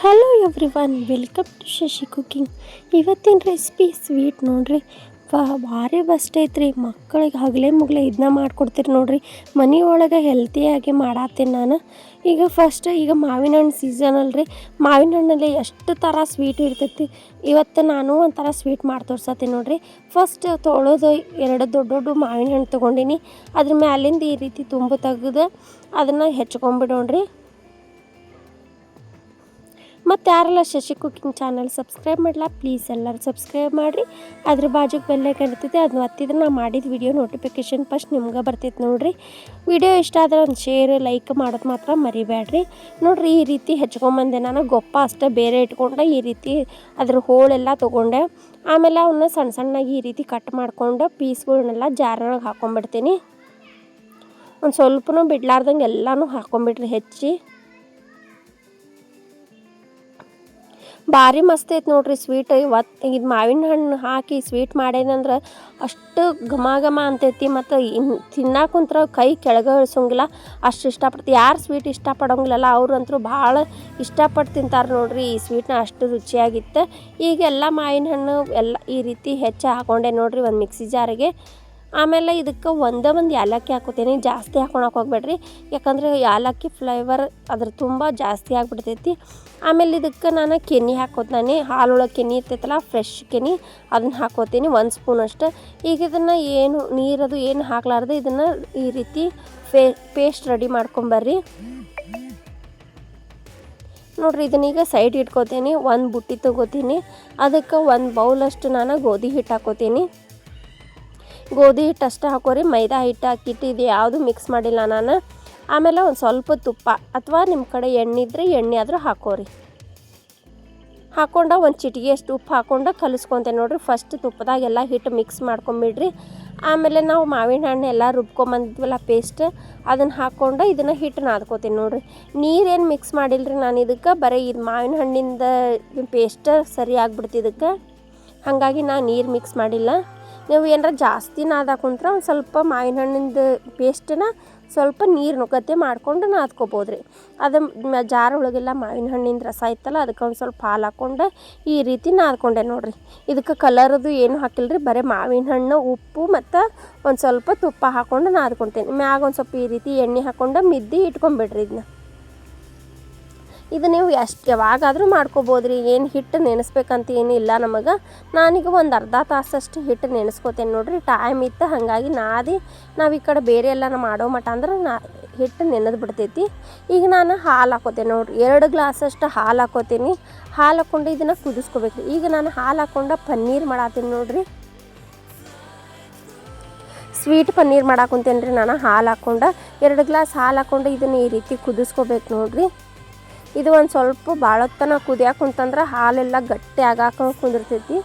Hello everyone, welcome to Shashi cooking. ಇವತ್ತಿನ recipe sweet ನೋಡ್ರಿ. ಭಾರಿ ಬೆಸ್ಟ್ ಐತ್ರಿ. ಮಕ್ಕಳಿಗೆ ಹಗಲೇ ಮುಗಲೇ ಇದನ್ನ ಮಾಡಿಕೊಡ್ತೀರಿ ನೋಡ್ರಿ. ಮನೆಯೊಳಗೆ ಹೆಲ್ತಿಯಾಗಿ ಮಾಡತ್ತೀನಿ ನಾನು. ಈಗ ಮಾವಿನ ಹಣ್ಣು ಸೀಸನ್ ಅಲ್ರಿ. ಮಾವಿನ ಹಣ್ಣಲ್ಲಿ ಎಷ್ಟು ಥರ ಸ್ವೀಟ್ ಇರ್ತೈತಿ. ಇವತ್ತು ನಾನು ಒಂಥರ ಸ್ವೀಟ್ ಮಾಡಿ ತೋರ್ಸತ್ತೀನಿ ನೋಡ್ರಿ. ಫಸ್ಟ್ ತೊಳೆದು 2 ದೊಡ್ಡ ಮಾವಿನ ಹಣ್ಣು ತೊಗೊಂಡಿನಿ. ಅದ್ರ ಮ್ಯಾಲಿಂದ ಈ ರೀತಿ ತುಂಬು ತೆಗೆದು ಅದನ್ನು ಹೆಚ್ಕೊಂಡ್ಬಿಡೋಣ್ರಿ. ಮತ್ತು ಯಾರೆಲ್ಲ ಶಶಿ ಕುಕಿಂಗ್ ಚಾನಲ್ ಸಬ್ಸ್ಕ್ರೈಬ್ ಮಾಡಲ್ಲ, ಪ್ಲೀಸ್ ಎಲ್ಲರೂ ಸಬ್ಸ್ಕ್ರೈಬ್ ಮಾಡಿರಿ. ಅದ್ರ ಬಾಜುಗೆ ಬೆಲ್ಲೈಕನ್ ಇರ್ತೈತೆ, ಅದನ್ನ ಒತ್ತಿದ್ರೆ ನಾ ಮಾಡಿದ ವಿಡಿಯೋ ನೋಟಿಫಿಕೇಷನ್ ಫಸ್ಟ್ ನಿಮ್ಗೆ ಬರ್ತೈತೆ ನೋಡಿರಿ. ವಿಡಿಯೋ ಇಷ್ಟ ಆದ್ರೆ ಒಂದು ಶೇರ್ ಲೈಕ್ ಮಾಡೋದು ಮಾತ್ರ ಮರಿಬೇಡ್ರಿ. ನೋಡಿರಿ, ಈ ರೀತಿ ಹೆಚ್ಕೊಂಬಂದೆ ನಾನು. ಗೊಪ್ಪ ಅಷ್ಟೇ ಬೇರೆ ಇಟ್ಕೊಂಡೆ. ಈ ರೀತಿ ಅದ್ರ ಹೋಳೆಲ್ಲ ತೊಗೊಂಡೆ. ಆಮೇಲೆ ಅವನ್ನ ಸಣ್ಣ ಸಣ್ಣಗೆ ಈ ರೀತಿ ಕಟ್ ಮಾಡ್ಕೊಂಡು ಪೀಸ್ಗಳನ್ನೆಲ್ಲ ಜಾರೊಳಗೆ ಹಾಕ್ಕೊಂಬಿಡ್ತೀನಿ. ಒಂದು ಸ್ವಲ್ಪನೂ ಬಿಡ್ಲಾರ್ದಂಗೆ ಎಲ್ಲನೂ ಹಾಕ್ಕೊಂಬಿಡ್ರಿ ಹೆಚ್ಚಿ. ಭಾರಿ ಮಸ್ತ್ ಐತೆ ನೋಡ್ರಿ ಸ್ವೀಟ್. ಇದು ಮಾವಿನ ಹಣ್ಣು ಹಾಕಿ ಸ್ವೀಟ್ ಮಾಡೇನಂದ್ರೆ ಅಷ್ಟು ಘಮ ಘಮ ಅಂತೈತಿ. ಮತ್ತು ತಿನ್ನಾಕ ಕುಂತ್ರ ಕೈ ಕೆಳಗೆ ಇಳಿಸೋಂಗಿಲ್ಲ, ಅಷ್ಟು ಇಷ್ಟಪಡ್ತೀವಿ. ಯಾರು ಸ್ವೀಟ್ ಇಷ್ಟಪಡೋಂಗಿಲ್ಲಲ್ಲ ಅವ್ರಂತೂ ಭಾಳ ಇಷ್ಟಪಟ್ಟು ತಿಂತಾರೆ ನೋಡ್ರಿ. ಈ ಸ್ವೀಟ್ನ ಅಷ್ಟು ರುಚಿಯಾಗಿತ್ತು. ಈಗೆಲ್ಲ ಮಾವಿನ ಹಣ್ಣು ಎಲ್ಲ ಈ ರೀತಿ ಹೆಚ್ಚು ಹಾಕ್ಕೊಂಡೆ ನೋಡ್ರಿ ಒಂದು ಮಿಕ್ಸಿ ಜಾರಿಗೆ. ಆಮೇಲೆ ಇದಕ್ಕೆ ಒಂದು ಏಲಕ್ಕಿ ಹಾಕೋತೀನಿ. ಜಾಸ್ತಿ ಹಾಕೊಳಕ್ಕೆ ಹೋಗ್ಬೇಡ್ರಿ, ಯಾಕಂದರೆ ಏಲಕ್ಕಿ ಫ್ಲೇವರ್ ಅದ್ರ ತುಂಬ ಜಾಸ್ತಿ ಆಗಿಬಿಡ್ತೈತಿ. ಆಮೇಲೆ ಇದಕ್ಕೆ ನಾನು ಕೆನೆ ಹಾಕೋತೀನಿ. ಹಾಲೊಳಗೆ ಕೆನೆ ಇರ್ತೈತಲ್ಲ, ಫ್ರೆಶ್ ಕೆನೆ, ಅದನ್ನು ಹಾಕೋತೀನಿ 1 ಸ್ಪೂನ್ ಅಷ್ಟು. ಈಗ ಇದನ್ನು ಏನು ನೀರದು ಏನು ಹಾಕ್ಲಾರ್ದು ಇದನ್ನು ಈ ರೀತಿ ಪೇಸ್ಟ್ ರೆಡಿ ಮಾಡ್ಕೊಂಬರ್ರಿ ನೋಡ್ರಿ. ಇದನ್ನೀಗ ಸೈಡ್ ಇಟ್ಕೋತೀನಿ. ಒಂದು ಬುಟ್ಟಿ ತೊಗೋತೀನಿ. ಅದಕ್ಕೆ 1 ಬೌಲಷ್ಟು ನಾನು ಗೋಧಿ ಹಿಟ್ಟು ಹಾಕೋತೀನಿ. ಗೋಧಿ ಹಿಟ್ಟು ಅಷ್ಟೇ ಹಾಕೋರಿ, ಮೈದಾ ಹಿಟ್ಟು ಹಾಕಿಟ್ಟು ಇದು ಯಾವುದು ಮಿಕ್ಸ್ ಮಾಡಿಲ್ಲ ನಾನು. ಆಮೇಲೆ ಒಂದು ಸ್ವಲ್ಪ ತುಪ್ಪ ಅಥವಾ ನಿಮ್ಮ ಕಡೆ ಎಣ್ಣೆ ಇದ್ದರೆ ಎಣ್ಣೆ ಆದರೂ ಹಾಕೋರಿ. ಹಾಕ್ಕೊಂಡು ಒಂದು ಚಿಟಿಗೆ ಅಷ್ಟು ಉಪ್ಪು ಹಾಕ್ಕೊಂಡು ಕಲಿಸ್ಕೊತೇನೆ ನೋಡಿರಿ. ಫಸ್ಟ್ ತುಪ್ಪದಾಗೆಲ್ಲ ಹಿಟ್ಟು ಮಿಕ್ಸ್ ಮಾಡ್ಕೊಂಬಿಡ್ರಿ. ಆಮೇಲೆ ನಾವು ಮಾವಿನ ಹಣ್ಣು ಎಲ್ಲ ರುಬ್ಕೊಂಬಂದಿದ್ವಲ್ಲ ಪೇಸ್ಟ್, ಅದನ್ನು ಹಾಕ್ಕೊಂಡು ಇದನ್ನು ಹಿಟ್ಟು ನಾದ್ಕೋತೀನಿ ನೋಡಿರಿ. ನೀರೇನು ಮಿಕ್ಸ್ ಮಾಡಿಲ್ಲರಿ ನಾನು ಇದಕ್ಕೆ. ಬರೀ ಇದು ಮಾವಿನ ಹಣ್ಣಿಂದ ಪೇಸ್ಟ್ ಸರಿ ಆಗ್ಬಿಡ್ತು ಇದಕ್ಕೆ. ಹಾಗಾಗಿ ನಾನು ನೀರು ಮಿಕ್ಸ್ ಮಾಡಿಲ್ಲ. ನೀವು ಏನಾರ ಜಾಸ್ತಿ ನಾದಾಕುಂತ್ರೆ ಒಂದು ಸ್ವಲ್ಪ ಮಾವಿನ ಹಣ್ಣಿಂದ ಪೇಸ್ಟನ್ನ ಸ್ವಲ್ಪ ನೀರು ನುಗ್ಗತ್ತೆ ಮಾಡ್ಕೊಂಡು ನಾದ್ಕೋಬೋದ್ರಿ. ಅದು ಜಾರ ಒಳಗೆಲ್ಲ ಮಾವಿನ ಹಣ್ಣಿಂದ ರಸ ಇತ್ತಲ್ಲ, ಅದಕ್ಕೆ ಒಂದು ಸ್ವಲ್ಪ ಹಾಲು ಹಾಕ್ಕೊಂಡು ಈ ರೀತಿ ನಾದ್ಕೊಂಡೆ ನೋಡಿರಿ. ಇದಕ್ಕೆ ಕಲರದು ಏನು ಹಾಕಿಲ್ರಿ, ಬರೀ ಮಾವಿನ ಹಣ್ಣು, ಉಪ್ಪು ಮತ್ತು ಒಂದು ಸ್ವಲ್ಪ ತುಪ್ಪ ಹಾಕ್ಕೊಂಡು ನಾದ್ಕೊತೀನಿ. ಮ್ಯಾಗ ಒಂದು ಸ್ವಲ್ಪ ಈ ರೀತಿ ಎಣ್ಣೆ ಹಾಕ್ಕೊಂಡು ಮಿದ್ದಿ ಇಟ್ಕೊಂಬಿಡ್ರಿ ಇದನ್ನ. ಇದು ನೀವು ಯಾವಾಗಾದರೂ ಮಾಡ್ಕೋಬೋದ್ರಿ. ಏನು ಹಿಟ್ಟು ನೆನೆಸ್ಬೇಕಂತ ಏನಿಲ್ಲ ನಮಗೆ. ನಾನೀಗ ಒಂದು ಅರ್ಧ ತಾಸಷ್ಟು ಹಿಟ್ಟು ನೆನೆಸ್ಕೋತೇನೆ ನೋಡಿರಿ. ಟೈಮ್ ಇತ್ತು, ಹಾಗಾಗಿ ನಾದಿ ನಾವು ಈ ಕಡೆ ಬೇರೆ ಎಲ್ಲ ಮಾಡೋ ಮಟ ಅಂದ್ರೆ ಹಿಟ್ಟು ನೆನೆದು ಬಿಡ್ತೈತಿ. ಈಗ ನಾನು ಹಾಲು ಹಾಕೋತೇನೆ ನೋಡಿರಿ. 2 ಗ್ಲಾಸಷ್ಟು ಹಾಲು ಹಾಕೋತೀನಿ. ಹಾಲು ಹಾಕ್ಕೊಂಡು ಇದನ್ನು ಕುದಿಸ್ಕೋಬೇಕು. ಈಗ ನಾನು ಹಾಲು ಹಾಕ್ಕೊಂಡು ಪನ್ನೀರ್ ಮಾಡತ್ತೀನಿ ನೋಡಿರಿ. ಸ್ವೀಟ್ ಪನ್ನೀರ್ ಮಾಡಾಕುಂತೇನೆ ರೀ ನಾನು. ಹಾಲು ಹಾಕ್ಕೊಂಡು 2 ಗ್ಲಾಸ್ ಹಾಲು ಹಾಕ್ಕೊಂಡು ಇದನ್ನು ಈ ರೀತಿ ಕುದಿಸ್ಕೋಬೇಕು ನೋಡಿರಿ. ಇದು ಒಂದು ಸ್ವಲ್ಪ ಭಾಳೊತ್ತನ ಕುದಿಯಾಕೆ ಕುಂತಂದ್ರೆ ಹಾಲೆಲ್ಲ ಗಟ್ಟಿ ಆಗಾಕ ಕುಂದಿರ್ತೈತಿ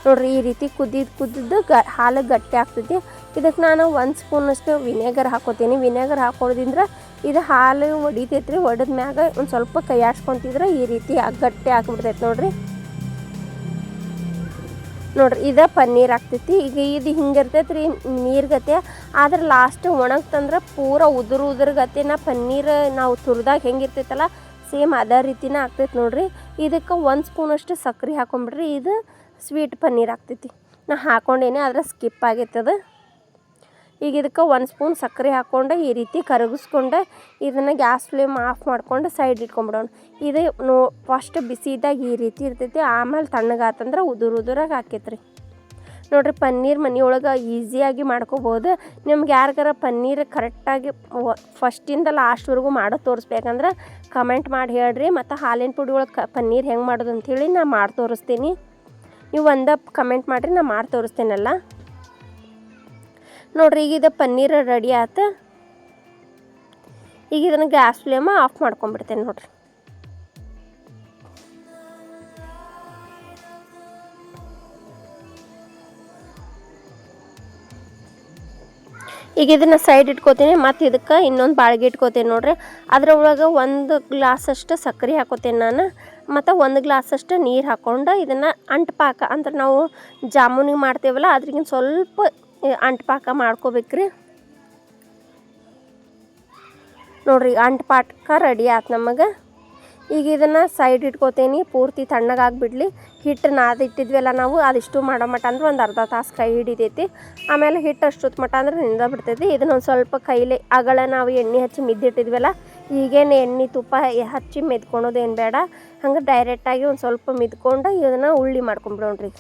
ನೋಡಿರಿ. ಈ ರೀತಿ ಕುದಿದ್ದು ಹಾಲು ಗಟ್ಟಿ ಆಗ್ತೈತಿ. ಇದಕ್ಕೆ ನಾನು 1 ಸ್ಪೂನಷ್ಟು ವಿನೆಗರ್ ಹಾಕೋತೀನಿ. ವಿನೆಗರ್ ಹಾಕೋದ್ರಿಂದ ಇದು ಹಾಲು ಒಡಿತೈತ್ರಿ. ಒಡೆದ ಮ್ಯಾಗ ಒಂದು ಸ್ವಲ್ಪ ಕೈ ಆಡ್ಸ್ಕೊತಿದ್ರೆ ಈ ರೀತಿ ಗಟ್ಟಿ ಆಗಿಬಿಡ್ತೈತಿ ನೋಡಿರಿ. ನೋಡಿರಿ, ಇದು ಪನ್ನೀರ್ ಆಗ್ತೈತಿ. ಈಗ ಇದು ಹಿಂಗೆ ಇರ್ತೈತೆ ರೀ ನೀರ್ಗತೆ. ಆದ್ರೆ ಲಾಸ್ಟ್ ಒಣಗ್ತಂದ್ರೆ ಪೂರ ಉದುರುಗತೆನ ಪನ್ನೀರ್ ನಾವು ತುರಿದಾಗ ಹೆಂಗಿರ್ತೈತಲ್ಲ ಸೇಮ್ ಅದೇ ರೀತಿನೇ ಆಗ್ತೈತೆ ನೋಡಿರಿ. ಇದಕ್ಕೆ 1 ಸ್ಪೂನಷ್ಟು ಸಕ್ಕರೆ ಹಾಕೊಂಬಿಡ್ರಿ. ಇದು ಸ್ವೀಟ್ ಪನ್ನೀರ್ ಆಗ್ತೈತಿ. ನಾ ಹಾಕ್ಕೊಂಡೇನೆ, ಆದರೆ ಸ್ಕಿಪ್ ಆಗೈತದ. ಈಗ ಇದಕ್ಕೆ 1 ಸ್ಪೂನ್ ಸಕ್ಕರೆ ಹಾಕ್ಕೊಂಡು ಈ ರೀತಿ ಕರಗಿಸ್ಕೊಂಡು ಇದನ್ನು ಗ್ಯಾಸ್ ಫ್ಲೇಮ್ ಆಫ್ ಮಾಡ್ಕೊಂಡು ಸೈಡ್ ಇಟ್ಕೊಂಬಿಡೋಣ. ಇದು ಫಸ್ಟ್ ಬಿಸಿ ಇದ್ದಾಗ ಈ ರೀತಿ ಇರ್ತೈತಿ. ಆಮೇಲೆ ತಣ್ಣಗಾತಂದ್ರೆ ಉದುರಾಗಿ ಹಾಕೈತ್ರಿ ನೋಡಿರಿ. ಪನ್ನೀರ್ ಮನೆಯೊಳಗೆ ಈಸಿಯಾಗಿ ಮಾಡ್ಕೋಬೋದು. ನಿಮ್ಗೆ ಯಾರಿಗಾರ ಪನ್ನೀರ್ ಕರೆಕ್ಟಾಗಿ ಫಸ್ಟಿಂದ ಲಾಸ್ಟ್ವರೆಗೂ ಮಾಡೋದು ತೋರಿಸ್ಬೇಕಂದ್ರೆ ಕಮೆಂಟ್ ಮಾಡಿ ಹೇಳ್ರಿ. ಮತ್ತು ಹಾಲಿನ ಪುಡಿ ಒಳಗೆ ಪನ್ನೀರ್ ಹೆಂಗೆ ಮಾಡೋದು ಅಂಥೇಳಿ ನಾ ಮಾಡಿ ತೋರಿಸ್ತೀನಿ. ನೀವು ಒಂದೇ ಕಮೆಂಟ್ ಮಾಡಿರಿ, ನಾ ಮಾಡಿ ತೋರಿಸ್ತೇನಲ್ಲ ನೋಡಿರಿ. ಈಗ ಇದು ಪನ್ನೀರ್ ರೆಡಿ ಆಯ್ತು. ಈಗ ಇದನ್ನು ಗ್ಯಾಸ್ ಫ್ಲೇಮ ಆಫ್ ಮಾಡ್ಕೊಂಬಿಡ್ತೇನೆ ನೋಡಿರಿ. ಈಗ ಇದನ್ನು ಸೈಡ್ ಇಟ್ಕೋತೀನಿ. ಮತ್ತು ಇದಕ್ಕೆ ಇನ್ನೊಂದು ಬಾಳ್ಗೆ ಇಟ್ಕೋತೀನಿ ನೋಡಿರಿ. ಅದ್ರೊಳಗೆ 1 ಗ್ಲಾಸಷ್ಟು ಸಕ್ಕರೆ ಹಾಕೋತೀನಿ ನಾನು. ಮತ್ತು 1 ಗ್ಲಾಸಷ್ಟು ನೀರು ಹಾಕ್ಕೊಂಡು ಇದನ್ನು ಅಂಟುಪಾಕ ಅಂದ್ರೆ ನಾವು ಜಾಮೂನಿಗೆ ಮಾಡ್ತೇವಲ್ಲ ಅದ್ರಿಗಿಂತ ಸ್ವಲ್ಪ ಅಂಟುಪಾಕ ಮಾಡ್ಕೋಬೇಕ್ರಿ. ನೋಡ್ರಿ ಅಂಟು ಪಾಕ ರೆಡಿ ಆಯ್ತು ನಮಗೆ. ಈಗ ಇದನ್ನು ಸೈಡ್ ಇಟ್ಕೋತೀನಿ, ಪೂರ್ತಿ ತಣ್ಣಗಾಗಿಬಿಡ್ಲಿ. ಹಿಟ್ಟು ನಾದಿಟ್ಟಿದ್ವಲ್ಲ ನಾವು ಅದಿಷ್ಟು ಮಾಡೋ ಮಟ್ಟ ಅಂದ್ರೆ ಒಂದು ಅರ್ಧ ತಾಸು ಕೈ ಹಿಡಿತೈತಿ. ಆಮೇಲೆ ಹಿಟ್ಟು ಅಷ್ಟೊತ್ತು ಮಟ್ಟ ಅಂದ್ರೆ ನಿಂದ ಬಿಡ್ತೈತಿ. ಇದನ್ನೊಂದು ಸ್ವಲ್ಪ ಕೈಲಿ ಅಗಳ ನಾವು ಎಣ್ಣೆ ಹಚ್ಚಿ ಮಿದ್ದಿಟ್ಟಿದ್ವಲ್ಲ, ಈಗೇನು ಎಣ್ಣೆ ತುಪ್ಪ ಹಚ್ಚಿ ಮೆದ್ಕೊಳೋದೇನು ಬೇಡ. ಹಂಗೆ ಡೈರೆಕ್ಟಾಗಿ ಒಂದು ಸ್ವಲ್ಪ ಮಿದ್ಕೊಂಡು ಇದನ್ನು ಉಳ್ಳಿ ಮಾಡ್ಕೊಂಬಿಡೋಣ್ರಿ.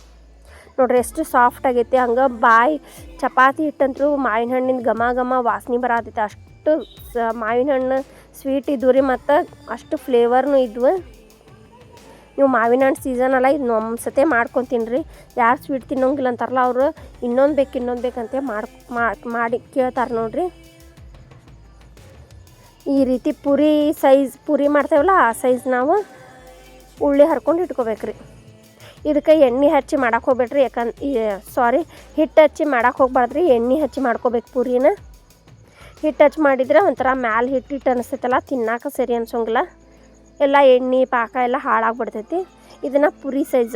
ನೋಡ್ರಿ ಎಷ್ಟು ಸಾಫ್ಟ್ ಆಗೈತಿ. ಹಂಗೆ ಬಾಯಿ ಚಪಾತಿ ಹಿಟ್ಟಂತೂ ಮಾವಿನ ಹಣ್ಣಿನ ಘಮ ಘಮ ವಾಸನೆ ಬರತೈತಿ. ಅಷ್ಟು ಮಾವಿನ ಹಣ್ಣು ಸ್ವೀಟ್ ಇದ್ವು ರೀ, ಮತ್ತು ಅಷ್ಟು ಫ್ಲೇವರ್ನು ಇದ್ವು. ನೀವು ಮಾವಿನ ಹಣ್ಣು ಸೀಸನ್ ಅಲ್ಲ, ಇದು ಒಂದ್ಸತೆ ಮಾಡ್ಕೊತೀನಿ ರೀ. ಯಾರು ಸ್ವೀಟ್ ತಿನ್ನೋಂಗಿಲ್ಲ ಅಂತಾರಲ್ಲ ಅವರು ಇನ್ನೊಂದು ಬೇಕಂತೆ ಮಾಡಿ ಕೇಳ್ತಾರೆ ನೋಡ್ರಿ. ಈ ರೀತಿ ಪೂರಿ ಮಾಡ್ತೇವಲ್ಲ ಆ ಸೈಜ್ ನಾವು ಉಳ್ಳಿ ಹರ್ಕೊಂಡು ಇಟ್ಕೋಬೇಕ್ರಿ. ಇದಕ್ಕೆ ಎಣ್ಣೆ ಹಚ್ಚಿ ಮಾಡಕ್ಕೆ ಹೋಗ್ಬೇಡ್ರಿ, ಹಿಟ್ಟು ಹಚ್ಚಿ ಮಾಡಕ್ಕೆ ಹೋಗ್ಬಾರ್ದ್ರಿ. ಎಣ್ಣೆ ಹಚ್ಚಿ ಮಾಡ್ಕೋಬೇಕು ಪೂರಿನ. ಹಿಟ್ಟು ಹಚ್ಚಿ ಮಾಡಿದ್ರೆ ಒಂಥರ ಮ್ಯಾಲೆ ಹಿಟ್ಟು ಅನಿಸ್ತೈತಲ್ಲ, ತಿನ್ನಾಕ ಸರಿ ಅನ್ಸೋಂಗಿಲ್ಲ. ಎಲ್ಲ ಎಣ್ಣೆ ಪಾಕ ಎಲ್ಲ ಹಾಳಾಗ್ಬಿಡ್ತೈತಿ. ಇದನ್ನು ಪುರಿ ಸೈಜ್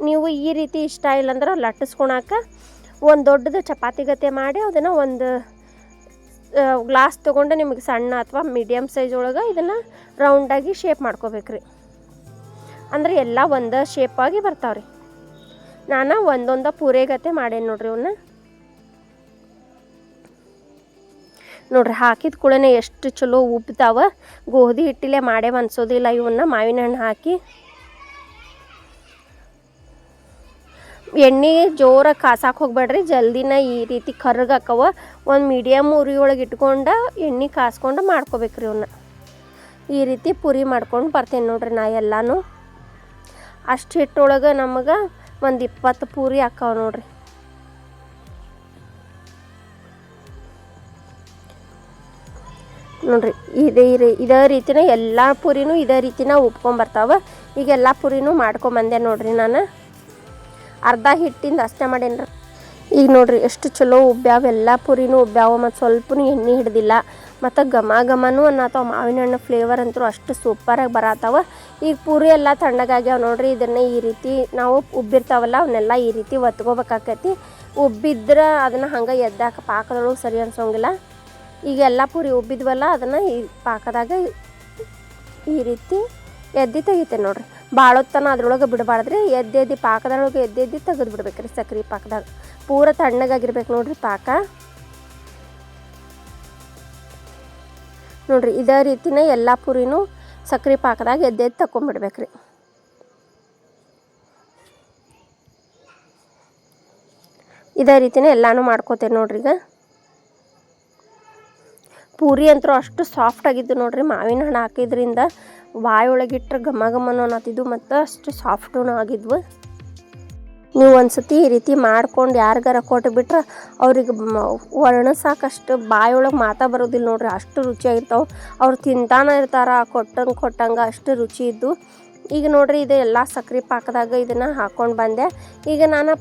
ನೀವು ಈ ರೀತಿ ಇಷ್ಟ ಇಲ್ಲಾಂದ್ರೆ ಲಟ್ಟಿಸ್ಕೊಳಕ ಒಂದು ದೊಡ್ಡದು ಚಪಾತಿ ಗತೆ ಮಾಡಿ ಅದನ್ನು ಒಂದು ಗ್ಲಾಸ್ ತೊಗೊಂಡು ನಿಮಗೆ ಸಣ್ಣ ಅಥವಾ ಮೀಡಿಯಮ್ ಸೈಜ್ ಒಳಗೆ ಇದನ್ನು ರೌಂಡಾಗಿ ಶೇಪ್ ಮಾಡ್ಕೋಬೇಕ್ರಿ. ಅಂದ್ರೆ ಎಲ್ಲ ಒಂದು ಶೇಪಾಗಿ ಬರ್ತಾವ್ರಿ. ನಾನು ಒಂದೊಂದು ಪೂರೆಗತೆ ಮಾಡೇನಿ ನೋಡ್ರಿ. ಇವನ್ನ ನೋಡ್ರಿ ಹಾಕಿದ ಕೂಡಲೇ ಎಷ್ಟು ಚಲೋ ಉಬ್ತಾವ. ಗೋಧಿ ಹಿಟ್ಟಿಲೆ ಮಾಡೇ ಅನ್ಸೋದಿಲ್ಲ. ಇವನ್ನ ಮಾವಿನ ಹಣ್ಣು ಹಾಕಿ ಎಣ್ಣೆ ಜೋರಾಗಿ ಕಾಸಕ್ಕೆ ಹೋಗ್ಬೇಡ್ರಿ, ಜಲ್ದಿನ ಈ ರೀತಿ ಕರ್ಗಾಕವ. ಒಂದು ಮೀಡಿಯಮ್ ಉರಿ ಒಳಗೆ ಇಟ್ಕೊಂಡು ಎಣ್ಣೆ ಕಾಸ್ಕೊಂಡು ಮಾಡ್ಕೋಬೇಕ್ರಿ. ಇವನ್ನ ಈ ರೀತಿ ಪೂರಿ ಮಾಡ್ಕೊಂಡು ಬರ್ತೇನೆ ನೋಡ್ರಿ ನಾ ಎಲ್ಲನೂ. ಅಷ್ಟು ಹಿಟ್ಟೊಳಗೆ ನಮಗೆ ಒಂದು 20 ಪೂರಿ ಹಾಕಾವ ನೋಡ್ರಿ. ನೋಡ್ರಿ ಇದೇ ರೀತಿನ ಎಲ್ಲ ಪೂರಿನೂ ಇದೇ ರೀತಿನ ಉಪ್ಕೊಂಬರ್ತಾವೆ. ಈಗ ಎಲ್ಲ ಪೂರಿನೂ ಮಾಡ್ಕೊಂಬಂದೆ ನೋಡ್ರಿ. ನಾನು ಅರ್ಧ ಹಿಟ್ಟಿಂದ ಅಷ್ಟೇ ಮಾಡೇನ್ರಿ. ಈಗ ನೋಡ್ರಿ ಎಷ್ಟು ಚಲೋ ಉಬ್ಬ್ಯಾವ, ಎಲ್ಲ ಪೂರಿನೂ ಉಬ್ಬ್ಯಾವ, ಮತ್ತು ಸ್ವಲ್ಪನೂ ಎಣ್ಣೆ ಹಿಡ್ದಿಲ್ಲ, ಮತ್ತು ಘಮನೂ ಅನ್ನತ್ತಾವ. ಮಾವಿನ ಹಣ್ಣು ಫ್ಲೇವರ್ ಅಂತೂ ಅಷ್ಟು ಸೂಪರಾಗಿ ಬರತ್ತಾವ. ಈಗ ಪೂರಿ ಎಲ್ಲ ತಣ್ಣಗಾಗ್ಯಾವ ನೋಡ್ರಿ. ಇದನ್ನು ಈ ರೀತಿ ನಾವು ಉಬ್ಬಿರ್ತಾವಲ್ಲ ಅವನ್ನೆಲ್ಲ ಈ ರೀತಿ ಒತ್ಕೋಬೇಕಾಕೈತಿ. ಉಬ್ಬಿದ್ರೆ ಅದನ್ನು ಹಂಗೆ ಎದ್ದಾಕ ಪಾಕದೊಳಗೆ ಸರಿ ಅನ್ಸೋಂಗಿಲ್ಲ. ಈಗ ಎಲ್ಲ ಪೂರಿ ಉಬ್ಬಿದ್ವಲ್ಲ ಅದನ್ನು ಈ ಪಾಕದಾಗ ಈ ರೀತಿ ಎದ್ದು ತೆಗಿತೇನೆ ನೋಡ್ರಿ. ಭಾಳೊತ್ತನ ಅದ್ರೊಳಗೆ ಬಿಡಬಾರ್ದ್ರಿ. ಎದ್ದು ಪಾಕದೊಳಗೆ ಎದ್ದು ತೆಗೆದು ಬಿಡ್ಬೇಕ್ರಿ. ಸಕ್ರೆ ಪಾಕದಾಗ ಪೂರ ತಣ್ಣಗಾಗಿರ್ಬೇಕು ನೋಡ್ರಿ ಪಾಕ. ನೋಡ್ರಿ ಇದೇ ರೀತಿನ ಎಲ್ಲ ಪೂರಿನೂ ಸಕ್ರೆ ಪಾಕದಾಗ ಎದ್ದು ತಗೊಂಡ್ಬಿಡ್ಬೇಕ್ರಿ. ಇದೇ ರೀತಿನ ಎಲ್ಲಾನು ಮಾಡ್ಕೋತೇನೆ ನೋಡ್ರಿ. ಈಗ ಪೂರಿ ಅಂತೂ ಅಷ್ಟು ಸಾಫ್ಟ್ ಆಗಿದ್ದು ನೋಡ್ರಿ. ಮಾವಿನ ಹಣ್ಣು ಹಾಕಿದ್ರಿಂದ ಬಾಯಿ ಒಳಗಿಟ್ರೆ ಘಮನೂ ಅನ್ನತ್ತಿದ್ದು, ಮತ್ತು ಅಷ್ಟು ಸಾಫ್ಟೂ ಆಗಿದ್ವು. ನೀವು ಒಂದ್ಸತಿ ಈ ರೀತಿ ಮಾಡ್ಕೊಂಡು ಯಾರಿಗಾರ ಕೊಟ್ಟುಬಿಟ್ರೆ ಅವ್ರಿಗೆ ವರ್ಣಿಸಾಕಷ್ಟು ಬಾಯೊಳಗೆ ಮಾತಾ ಬರೋದಿಲ್ಲ ನೋಡ್ರಿ. ಅಷ್ಟು ರುಚಿಯಾಗಿರ್ತಾವೆ. ಅವ್ರು ತಿಂತಾನೆ ಇರ್ತಾರೆ ಕೊಟ್ಟಂಗೆ ಅಷ್ಟು ರುಚಿ ಇದ್ದು. ಈಗ ನೋಡ್ರಿ ಇದು ಎಲ್ಲ ಸಕ್ರೆ ಪಾಕದಾಗ ಇದನ್ನು ಹಾಕ್ಕೊಂಡು ಬಂದೆ. ಈಗ ನಾನು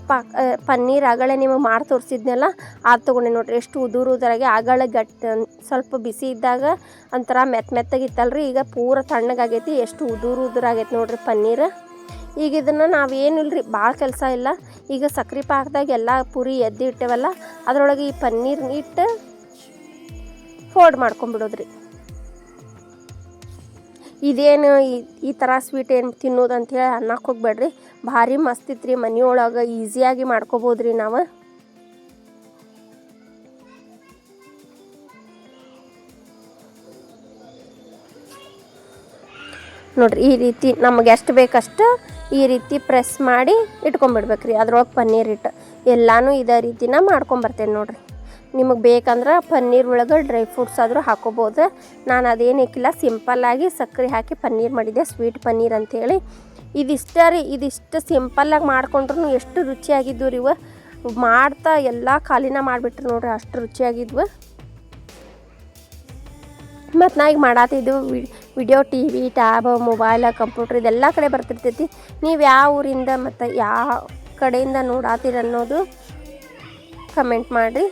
ಪನ್ನೀರ್ ಆಗಳೇ ನಿಮಗೆ ಮಾಡಿ ತೋರಿಸಿದ್ನೆಲ್ಲ ಅದು ತೊಗೊಂಡೆ ನೋಡ್ರಿ. ಎಷ್ಟು ಉದುರಾಗಿ ಆಗಳ ಗಟ್ಟಿ ಸ್ವಲ್ಪ ಬಿಸಿ ಇದ್ದಾಗ ಒಂಥರ ಮೆತ್ತಗಿತ್ತಲ್ರಿ. ಈಗ ಪೂರ ತಣ್ಣಗಾಗೈತಿ. ಎಷ್ಟು ಉದುರಾಗೈತಿ ನೋಡ್ರಿ ಪನ್ನೀರ್. ಈಗ ಇದನ್ನು ನಾವೇನಿಲ್ಲರಿ ಭಾಳ ಕೆಲಸ ಇಲ್ಲ. ಈಗ ಸಕ್ರೆ ಪಾಕದಾಗ ಎಲ್ಲ ಪೂರಿ ಎದ್ದು ಇಟ್ಟೇವಲ್ಲ ಅದರೊಳಗೆ ಈ ಪನ್ನೀರ್ ಇಟ್ಟು ಫೋಲ್ಡ್ ಮಾಡ್ಕೊಂಬಿಡೋದ್ರಿ. ಇದೇನು ಈ ಥರ ಸ್ವೀಟ್ ಏನು ತಿನ್ನೋದು ಅಂಥೇಳಿ ಅನ್ನಕ್ಕೆ ಹೋಗ್ಬೇಡ್ರಿ. ಭಾರಿ ಮಸ್ತ್ ಇತ್ರಿ. ಮನೆಯೊಳಗೆ ಈಸಿಯಾಗಿ ಮಾಡ್ಕೋಬೋದ್ರಿ ನಾವು. ನೋಡ್ರಿ ಈ ರೀತಿ ನಮಗೆ ಎಷ್ಟು ಬೇಕಷ್ಟು ಈ ರೀತಿ ಪ್ರೆಸ್ ಮಾಡಿ ಇಟ್ಕೊಂಬಿಡ್ಬೇಕ್ರಿ. ಅದ್ರೊಳಗೆ ಪನ್ನೀರ್ ಇಟ್ಟು ಎಲ್ಲನೂ ಇದೇ ರೀತಿನ ಮಾಡ್ಕೊಂಬರ್ತೇನೆ ನೋಡ್ರಿ. ನಿಮಗೆ ಬೇಕಂದ್ರೆ ಪನ್ನೀರ್ ಒಳಗೆ ಡ್ರೈ ಫ್ರೂಟ್ಸ್ ಆದರೂ ಹಾಕೋಬೋದು. ನಾನು ಅದೇನು ಹಾಕಿಲ್ಲ, ಸಿಂಪಲ್ಲಾಗಿ ಸಕ್ಕರೆ ಹಾಕಿ ಪನ್ನೀರ್ ಮಾಡಿದ್ದೆ, ಸ್ವೀಟ್ ಪನ್ನೀರ್ ಅಂಥೇಳಿ. ಇದಿಷ್ಟೇ ರೀ. ಇದಿಷ್ಟು ಸಿಂಪಲ್ಲಾಗಿ ಮಾಡ್ಕೊಂಡ್ರು ಎಷ್ಟು ರುಚಿಯಾಗಿದ್ವು ರೀ ಇವು. ಮಾಡ್ತಾ ಎಲ್ಲ ಖಾಲಿನ ಮಾಡಿಬಿಟ್ರು ನೋಡ್ರಿ, ಅಷ್ಟು ರುಚಿಯಾಗಿದ್ವು. ಮತ್ತು ನಾ ಈಗ ಮಾಡತ್ತಿದ್ದು video TV, tab, mobile, computer ಇದೆಲ್ಲ ಕಡೆ ಬರ್ತಿರ್ತೈತಿ. ನೀವು ಯಾವ ಊರಿಂದ ಮತ್ತು ಯಾವ ಕಡೆಯಿಂದ ನೋಡಾತೀರ ಅನ್ನೋದು ಕಮೆಂಟ್ ಮಾಡಿರಿ.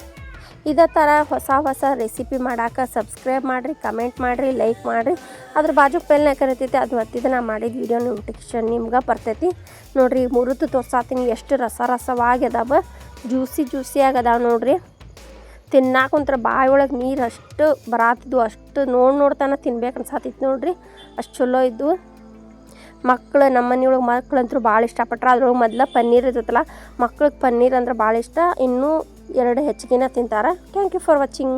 ಇದೇ ಥರ ಹೊಸ ರೆಸಿಪಿ ಮಾಡೋಕೆ ಸಬ್ಸ್ಕ್ರೈಬ್ ಮಾಡಿರಿ, ಕಮೆಂಟ್ ಮಾಡಿರಿ, ಲೈಕ್ ಮಾಡಿರಿ. ಅದ್ರ ಬಾಜು ಬೆಲ್ನ ಕರಿತೈತಿ, ಅದು ಒತ್ತಿದ್ರೆ ನಾ ಮಾಡಿದ ವಿಡಿಯೋ ನೋಟಿಫಿಕೇಷನ್ ನಿಮ್ಗೆ ಬರ್ತೈತಿ. ನೋಡಿರಿ ಮುರಿದು ತೋರ್ಸಾತೀನಿ ಎಷ್ಟು ರಸವಾಗಿ ಅದಾವ, ಜ್ಯೂಸಿ ಆಗದಾವ ನೋಡ್ರಿ. ತಿನ್ನಾಕ ಒಂಥರ ಬಾಯಿ ಒಳಗೆ ನೀರು ಅಷ್ಟು ಬರಾತಿದ್ವು, ಅಷ್ಟು ನೋಡ್ತಾನೆ ತಿನ್ಬೇಕು ಅನ್ಸಾತಿತ್ತು ನೋಡ್ರಿ, ಅಷ್ಟು ಚಲೋ ಇದ್ವು. ಮಕ್ಳು ನಮ್ಮ ಮನೆಯೊಳಗೆ ಮಕ್ಳಂತೂ ಭಾಳ ಇಷ್ಟಪಟ್ರೆ. ಅದ್ರೊಳಗೆ ಮೊದಲ ಪನ್ನೀರ್ ಇರ್ತೈತಲ್ಲ, ಮಕ್ಳಿಗೆ ಪನ್ನೀರ್ ಅಂದ್ರೆ ಭಾಳ ಇಷ್ಟ. ಇನ್ನೂ 2 ಹೆಚ್ಚಿಗೆನ ತಿಂತಾರೆ. Thank you for watching.